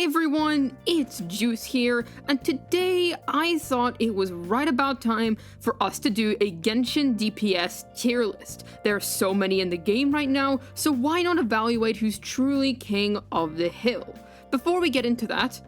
everyone, it's Juice here, and today I thought it was right about time for us to do a Genshin DPS tier list. There are so many in the game right now, so why not evaluate who's truly king of the hill? Before we get into that,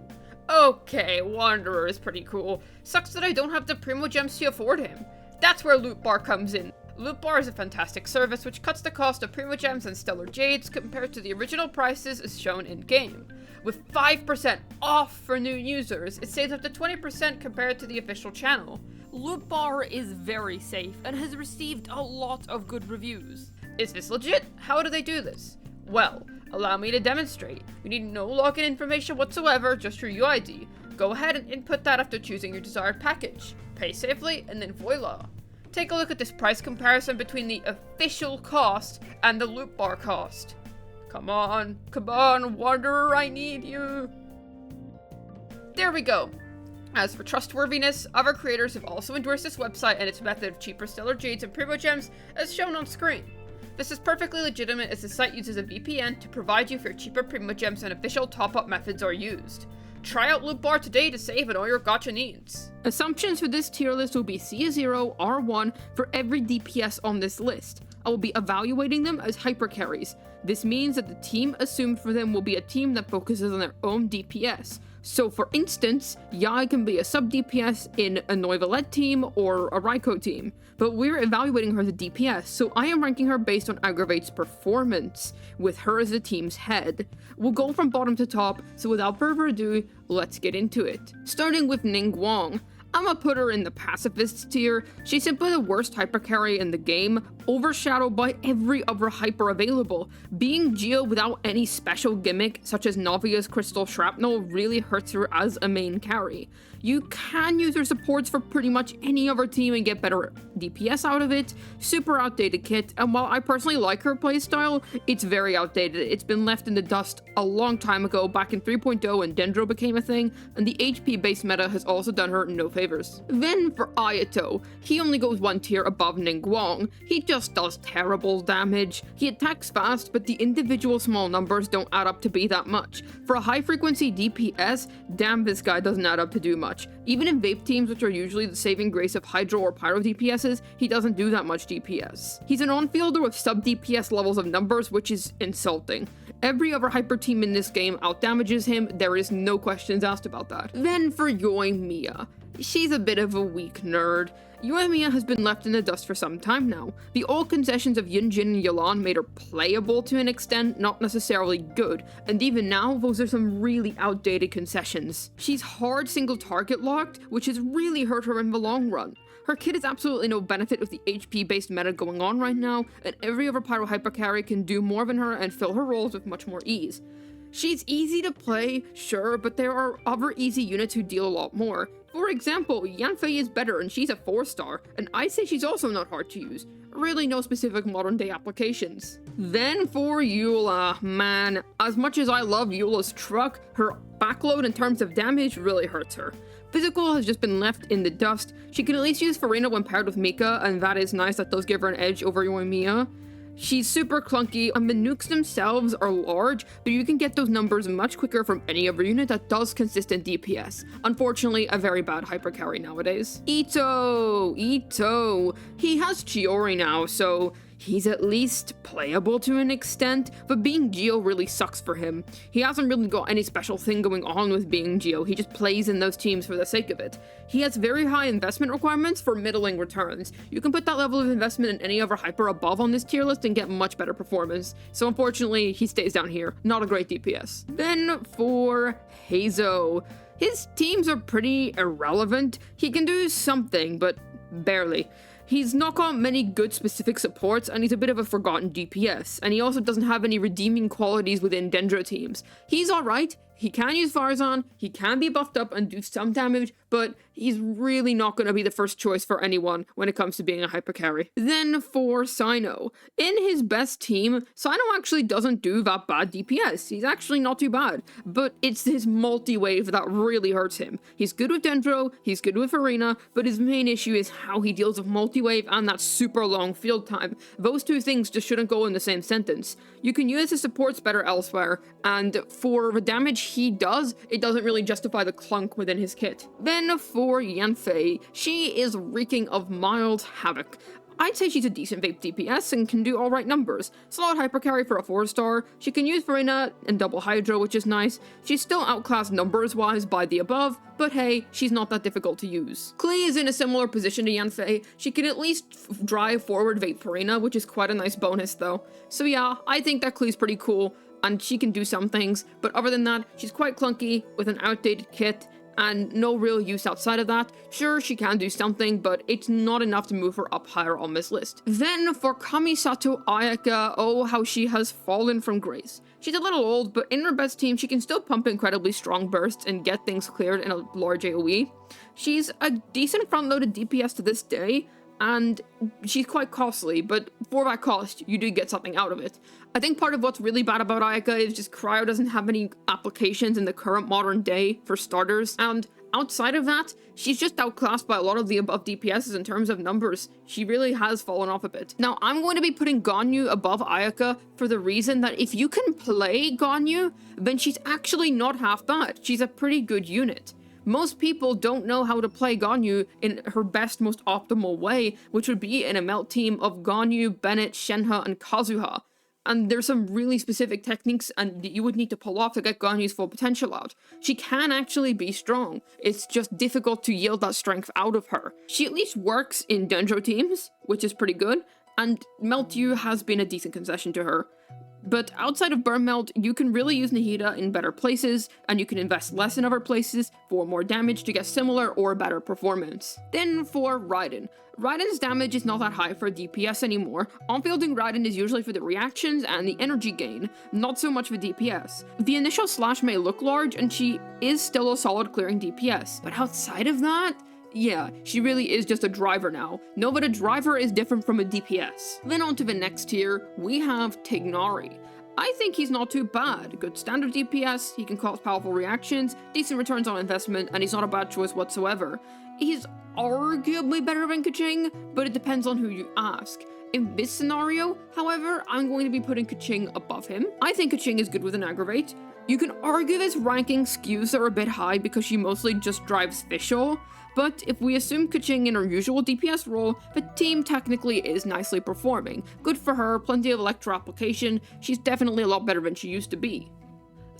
okay, Wanderer is pretty cool. Sucks that I don't have the Primo Gems to afford him. That's where Loot Bar comes in. Loot Bar is a fantastic service which cuts the cost of Primo Gems and Stellar Jades compared to the original prices as shown in-game. With 5% off for new users, it saves up to 20% compared to the official channel. Loot Bar is very safe and has received a lot of good reviews. Is this legit? How do they do this? Well, allow me to demonstrate. You need no login information whatsoever, just your UID. Go ahead and input that after choosing your desired package. Pay safely, and then voila. Take a look at this price comparison between the official cost and the Loot Bar cost. Come on, Wanderer, I need you. There we go. As for trustworthiness, other creators have also endorsed this website and its method of cheaper Stellar Jades and Primo Gems as shown on screen. This is perfectly legitimate as the site uses a VPN to provide you with your cheaper Primo Gems and official top-up methods are used. Try out Loot Bar today to save on all your gacha needs. Assumptions for this tier list will be C0, R1 for every DPS on this list. I will be evaluating them as hypercarries. This means that the team assumed for them will be a team that focuses on their own DPS. So for instance, Yai can be a sub-DPS in a Noivalette team or a Raikou team, but we're evaluating her as a DPS, so I am ranking her based on Aggravate's performance, with her as the team's head. We'll go from bottom to top, so without further ado, let's get into it. Starting with Ningguang. I'ma put her in the pacifists tier. She's simply the worst hypercarry in the game, overshadowed by every other hyper available. Being Geo without any special gimmick, such as Navia's Crystal Shrapnel, really hurts her as a main carry. You can use her supports for pretty much any other team and get better DPS out of it. Super outdated kit, and while I personally like her playstyle, it's very outdated. It's been left in the dust a long time ago, back in 3.0 when Dendro became a thing, and the HP-based meta has also done her no favors. Then for Ayato, he only goes one tier above Ningguang. He just does terrible damage. He attacks fast, but the individual small numbers don't add up to be that much. For a high-frequency DPS, damn, this guy doesn't add up to do much. Even in vape teams, which are usually the saving grace of Hydro or Pyro DPSs, he doesn't do that much DPS. He's an on-fielder with sub-DPS levels of numbers, which is insulting. Every other hyper team in this game outdamages him, there is no questions asked about that. Then for Yoimiya. She's a bit of a weak nerd. Yoimiya has been left in the dust for some time now. The old concessions of Yunjin and Yelan made her playable to an extent, not necessarily good, and even now those are some really outdated concessions. She's hard single target locked, which has really hurt her in the long run. Her kit is absolutely no benefit with the HP based meta going on right now, and every other Pyro hypercarry can do more than her and fill her roles with much more ease. She's easy to play, sure, but there are other easy units who deal a lot more. For example, Yanfei is better and she's a 4-star, and I say she's also not hard to use. Really no specific modern day applications. Then for Eula, man, as much as I love Eula's truck, her backload in terms of damage really hurts her. Physical has just been left in the dust. She can at least use Farina when paired with Mika, and that is nice, that does give her an edge over Yoimiya. She's super clunky, and the nukes themselves are large, but you can get those numbers much quicker from any other unit that does consistent DPS. Unfortunately, a very bad hypercarry nowadays. Ito! He has Chiori now, so he's at least playable to an extent, but being Geo really sucks for him. He hasn't really got any special thing going on with being Geo, he just plays in those teams for the sake of it. He has very high investment requirements for middling returns. You can put that level of investment in any other hyper above on this tier list and get much better performance, so unfortunately he stays down here. Not a great DPS. Then for Heizo. His teams are pretty irrelevant. He can do something, but barely. He's not got many good specific supports, and he's a bit of a forgotten DPS, and he also doesn't have any redeeming qualities within Dendro teams. He's alright, he can use Farzan, he can be buffed up and do some damage, but he's really not going to be the first choice for anyone when it comes to being a hyper carry. Then for Cyno. In his best team, Cyno actually doesn't do that bad DPS. He's actually not too bad, but it's his multi-wave that really hurts him. He's good with Dendro, he's good with Arena, but his main issue is how he deals with multi-wave and that super long field time. Those two things just shouldn't go in the same sentence. You can use his supports better elsewhere, and for the damage he does, it doesn't really justify the clunk within his kit. Then for Yanfei, she is reeking of mild havoc. I'd say she's a decent vape DPS and can do alright numbers. Solid hyper carry for a 4-star. She can use Verena and double Hydro, which is nice. She's still outclassed numbers wise by the above, but hey, she's not that difficult to use. Klee is in a similar position to Yanfei. She can at least drive forward vape Verena, which is quite a nice bonus though. So yeah, I think that Klee's pretty cool, and she can do some things, but other than that, she's quite clunky with an outdated kit, and no real use outside of that. Sure, she can do something, but it's not enough to move her up higher on this list. Then for Kamisato Ayaka, oh how she has fallen from grace. She's a little old, but in her best team, she can still pump incredibly strong bursts and get things cleared in a large AoE. She's a decent front-loaded DPS to this day, and she's quite costly, but for that cost, you do get something out of it. I think part of what's really bad about Ayaka is just Cryo doesn't have any applications in the current modern day, for starters, and outside of that, she's just outclassed by a lot of the above DPSs in terms of numbers. She really has fallen off a bit. Now, I'm going to be putting Ganyu above Ayaka for the reason that if you can play Ganyu, then she's actually not half bad. She's a pretty good unit. Most people don't know how to play Ganyu in her best, most optimal way, which would be in a melt team of Ganyu, Bennett, Shenhe, and Kazuha. And there's some really specific techniques and you would need to pull off to get Ganyu's full potential out. She can actually be strong, it's just difficult to yield that strength out of her. She at least works in Dendro teams, which is pretty good, and Melt U has been a decent concession to her. But outside of Burn Melt, you can really use Nahida in better places, and you can invest less in other places for more damage to get similar or better performance. Then for Raiden. Raiden's damage is not that high for DPS anymore. On-fielding Raiden is usually for the reactions and the energy gain, not so much for DPS. The initial slash may look large, and she is still a solid clearing DPS, but outside of that, yeah, she really is just a driver now. Know that a driver is different from a DPS. Then on to the next tier, we have Tignari. I think he's not too bad. Good standard DPS, he can cause powerful reactions, decent returns on investment, and he's not a bad choice whatsoever. He's arguably better than Keqing, but it depends on who you ask. In this scenario, however, I'm going to be putting Keqing above him. I think Keqing is good with an aggravate. You can argue this ranking skews her a bit high because she mostly just drives Fischl, but if we assume Keqing in her usual DPS role, the team technically is nicely performing. Good for her, plenty of electro application, she's definitely a lot better than she used to be.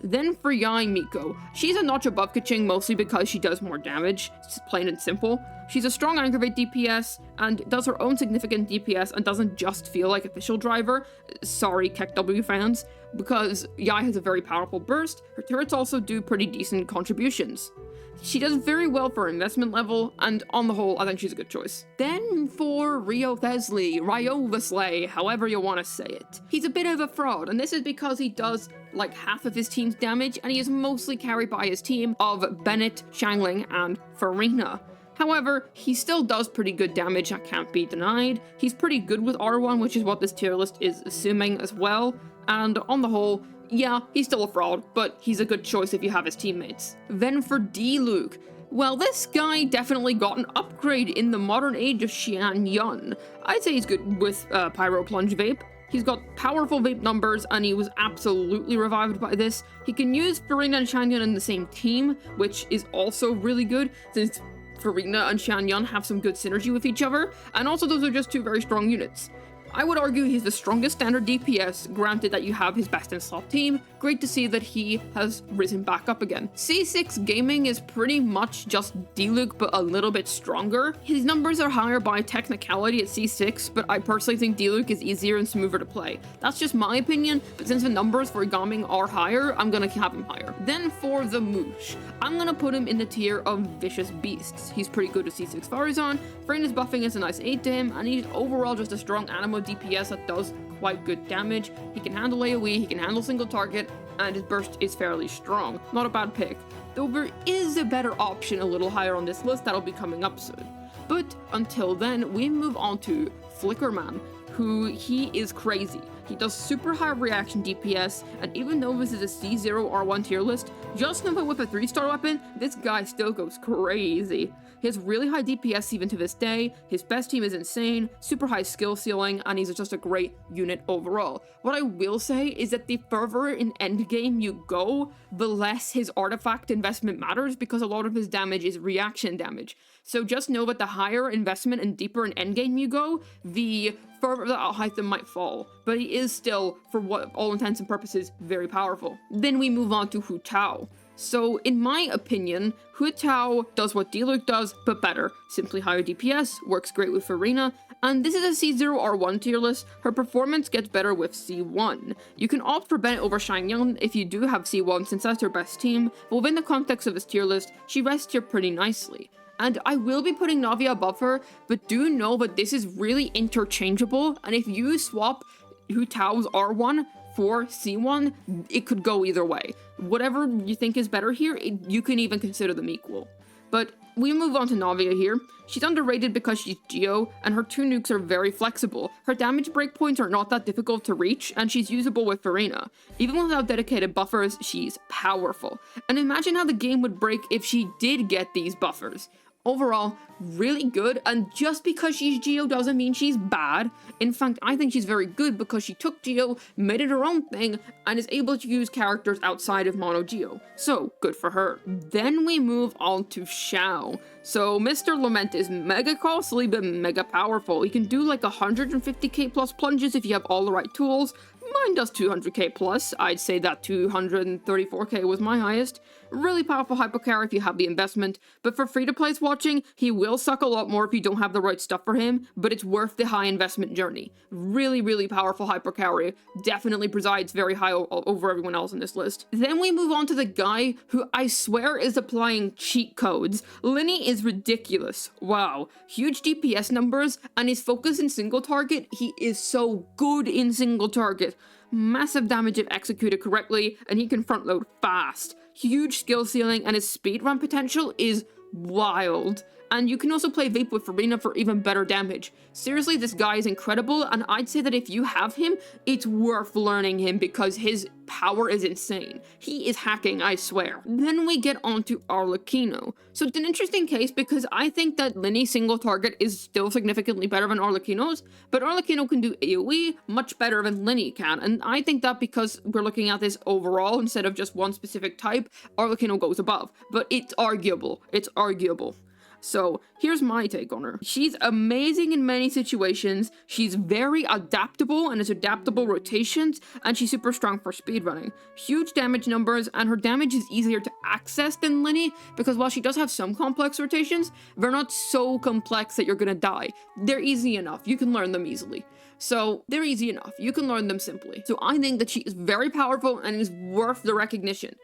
Then for Yae Miko, she's a notch above Keqing mostly because she does more damage, it's plain and simple. She's a strong aggravate DPS, and does her own significant DPS and doesn't just feel like a Fischl driver. Sorry, KEKW fans, because Yae has a very powerful burst, her turrets also do pretty decent contributions. She does very well for her investment level, and on the whole, I think she's a good choice. Then for Ryo Vesley, however you want to say it. He's a bit of a fraud, and this is because he does like half of his team's damage, and he is mostly carried by his team of Bennett, Xiangling, and Farina. However, he still does pretty good damage, that can't be denied. He's pretty good with R1, which is what this tier list is assuming as well, and on the whole, yeah, he's still a fraud, but he's a good choice if you have his teammates. Then for D-Luke. Well, this guy definitely got an upgrade in the modern age of Xian Yun. I'd say he's good with Pyro Plunge Vape. He's got powerful vape numbers, and he was absolutely revived by this. He can use Farina and Xian Yun in the same team, which is also really good, since Farina and Xian Yun have some good synergy with each other, and also those are just two very strong units. I would argue he's the strongest standard DPS, granted that you have his best in slot team. Great to see that he has risen back up again. C6 Gaming is pretty much just D-Luke, but a little bit stronger. His numbers are higher by technicality at C6, but I personally think D-Luke is easier and smoother to play. That's just my opinion, but since the numbers for Gaming are higher, I'm gonna have him higher. Then for the Moosh, I'm gonna put him in the tier of Vicious Beasts. He's pretty good with C6 Farazan, Farina's buffing is a nice aid to him, and he's overall just a strong animal DPS that does quite good damage. He can handle AoE, he can handle single target, and his burst is fairly strong. Not a bad pick. Though there is a better option a little higher on this list that'll be coming up soon. But until then, we move on to Flickerman, who he is crazy. He does super high reaction DPS, and even though this is a C0 R1 tier list, just know that with a 3-star weapon, this guy still goes crazy. He has really high DPS even to this day, his best team is insane, super high skill ceiling, and he's just a great unit overall. What I will say is that the further in endgame you go, the less his artifact investment matters, because a lot of his damage is reaction damage. So just know that the higher investment and deeper in endgame you go, the further the item might fall. But he is still, for what all intents and purposes, very powerful. Then we move on to Hu Tao. So, in my opinion, Hu Tao does what Diluc does, but better. Simply higher DPS, works great with Arena, and this is a C0 R1 tier list. Her performance gets better with C1. You can opt for Bennett over Shangyang if you do have C1 since that's her best team, but within the context of this tier list, she rests here pretty nicely. And I will be putting Navia above her, but do know that this is really interchangeable, and if you swap Hu Tao's R1 for C1, it could go either way. Whatever you think is better here, you can even consider them equal. But we move on to Navia here. She's underrated because she's Geo, and her 2 nukes are very flexible. Her damage breakpoints are not that difficult to reach, and she's usable with Arena. Even without dedicated buffers, she's powerful. And imagine how the game would break if she did get these buffers. Overall, really good, and just because she's Geo doesn't mean she's bad. In fact, I think she's very good because she took Geo, made it her own thing, and is able to use characters outside of Mono Geo. So, good for her. Then we move on to Xiao. So, Mr. Lament is mega costly, but mega powerful. He can do like 150k plus plunges if you have all the right tools. Mine does 200k plus. I'd say that 234k was my highest. Really powerful hypercarry if you have the investment, but for free-to-plays watching, he will suck a lot more if you don't have the right stuff for him, but it's worth the high investment journey. Really, really powerful hypercarry. Definitely presides very high over everyone else in this list. Then we move on to the guy who I swear is applying cheat codes. Linny is ridiculous. Wow. Huge DPS numbers, and his focus in single target, he is so good in single target. Massive damage if executed correctly, and he can front load fast. Huge skill ceiling, and his speedrun potential is wild. And you can also play Vape with Arena for even better damage. Seriously, this guy is incredible, and I'd say that if you have him, it's worth learning him because his power is insane. He is hacking, I swear. Then we get on to Arlecchino. So it's an interesting case because I think that Linny's single target is still significantly better than Arlecchino's, but Arlecchino can do AoE much better than Linny can, and I think that because we're looking at this overall instead of just one specific type, Arlecchino goes above. But it's arguable. It's arguable. So, here's my take on her. She's amazing in many situations, she's very adaptable and has adaptable rotations, and she's super strong for speedrunning. Huge damage numbers, and her damage is easier to access than Linny, because while she does have some complex rotations, they're not so complex that you're gonna die. They're easy enough, you can learn them easily. So, they're easy enough, you can learn them simply. So I think that she is very powerful and is worth the recognition.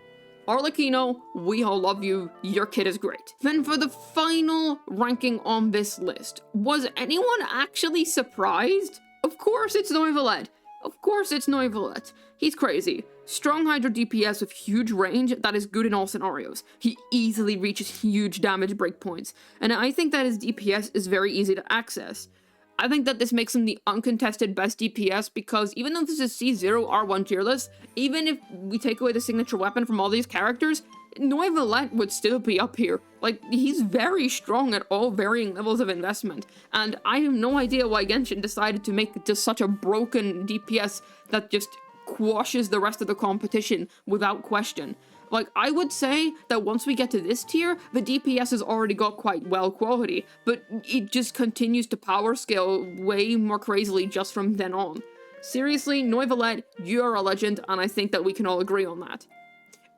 Arlecchino, we all love you, your kid is great. Then for the final ranking on this list, was anyone actually surprised? Of course it's Neuvillette. Of course it's Neuvillette. He's crazy. Strong Hydro DPS with huge range that is good in all scenarios. He easily reaches huge damage breakpoints, and I think that his DPS is very easy to access. I think that this makes him the uncontested best DPS because even though this is C0 R1 tier list, even if we take away the signature weapon from all these characters, Neuvillette would still be up here. Like, he's very strong at all varying levels of investment, and I have no idea why Genshin decided to make just such a broken DPS that just quashes the rest of the competition without question. Like, I would say that once we get to this tier, the DPS has already got quite well quality, but it just continues to power scale way more crazily just from then on. Seriously, Neuvillette, you're a legend, and I think that we can all agree on that.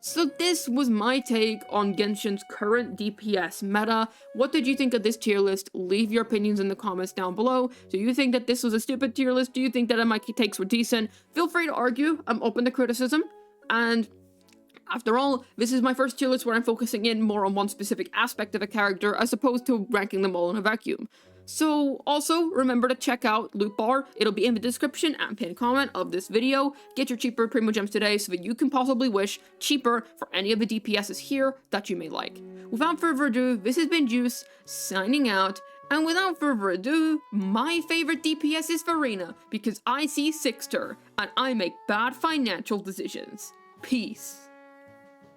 So this was my take on Genshin's current DPS meta. What did you think of this tier list? Leave your opinions in the comments down below. Do you think that this was a stupid tier list? Do you think that my takes were decent? Feel free to argue, I'm open to criticism, and after all, this is my first tier list where I'm focusing in more on one specific aspect of a character as opposed to ranking them all in a vacuum. So also remember to check out Loot Bar. It'll be in the description and pinned comment of this video. Get your cheaper Primo Gems today so that you can possibly wish cheaper for any of the DPSs here that you may like. Without further ado, this has been Juice, signing out, and without further ado, my favorite DPS is Farina, because I see Sixter, and I make bad financial decisions. Peace.